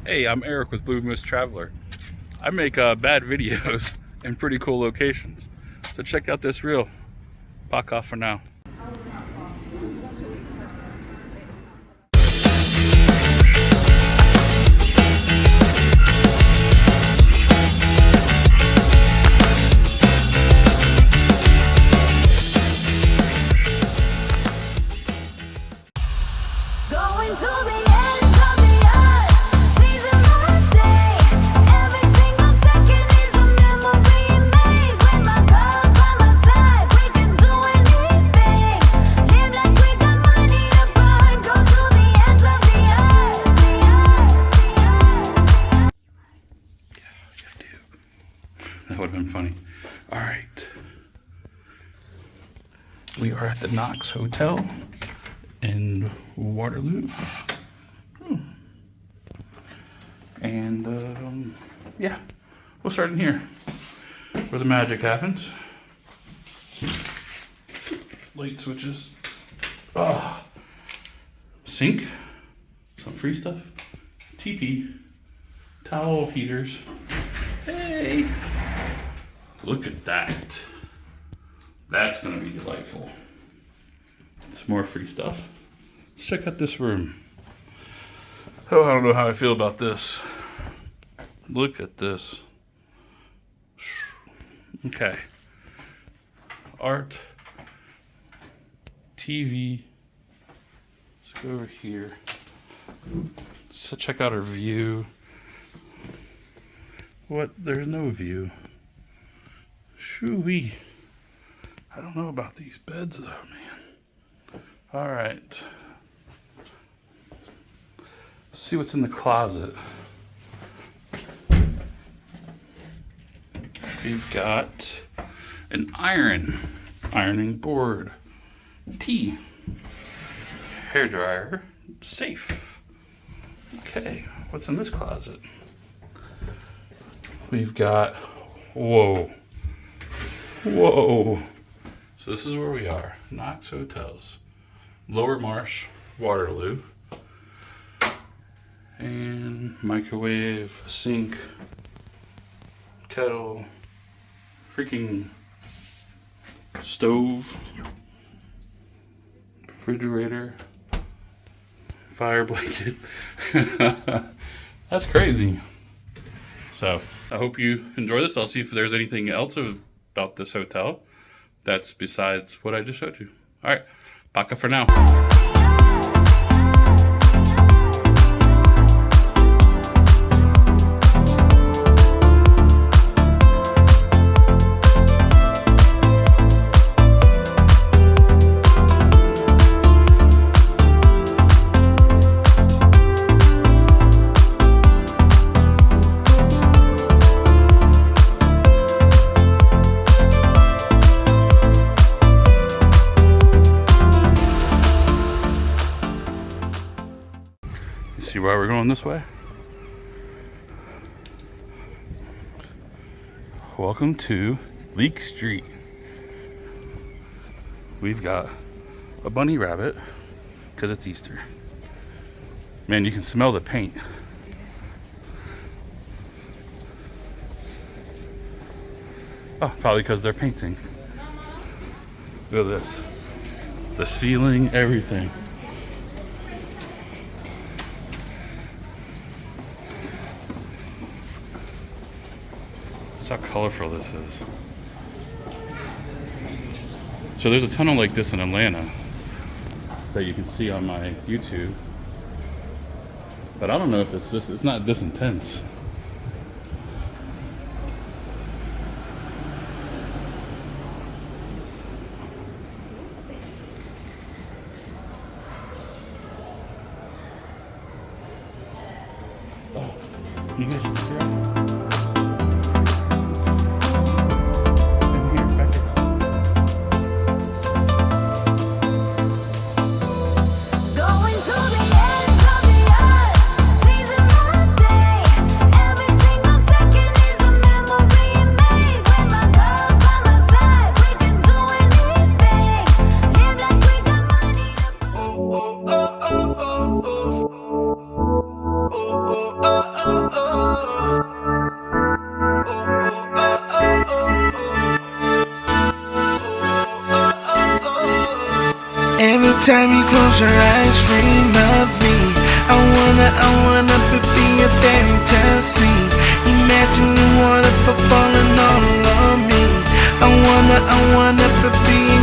Hey, I'm Eric with bluemoosetraveler. I make bad videos in pretty cool locations. So check out this reel. Pack off for now. Going to the ends of the earth, seizing my day. Every single second is a memory made. With my girls by my side, we can do anything. Live like we got money to burn. Go to the ends of the earth, the earth, the earth. Yeah, I do. That would have been funny. All right. We are at the NOX Hotel in Waterloo. And yeah, we'll start in here where the magic happens. Light switches. Sink. Some free stuff. TP. Towel heaters. Hey! Look at that. That's gonna be delightful. Some more free stuff. Let's check out this room. Oh, I don't know how I feel about this. Look at this. Okay. Art. TV. Let's go over here. So check out our view. What? There's no view. Shoo-wee. I don't know about these beds though, man. All right. Let's see what's in the closet. We've got an ironing board, tea, hairdryer, safe. Okay, what's in this closet? We've got, whoa. So this is where we are, NOX Hotels, Lower Marsh, Waterloo, and microwave, sink, kettle, freaking stove, refrigerator, fire blanket. That's crazy. So I hope you enjoy this. I'll see if there's anything else about this hotel that's besides what I just showed you. All right, baka for now. See why we're going this way? Welcome to Leek Street. We've got a bunny rabbit because it's Easter. Man, you can smell the paint. Oh, probably because they're painting. Look at this. The ceiling, everything. How colorful this is. So there's a tunnel like this in Atlanta that you can see on my YouTube, but I don't know if it's not this intense. Oh, you guys should figure out. Oh, oh, oh. time you close your eyes, dream of me. I wanna be a fantasy. Imagine the water falling all on me. I wanna be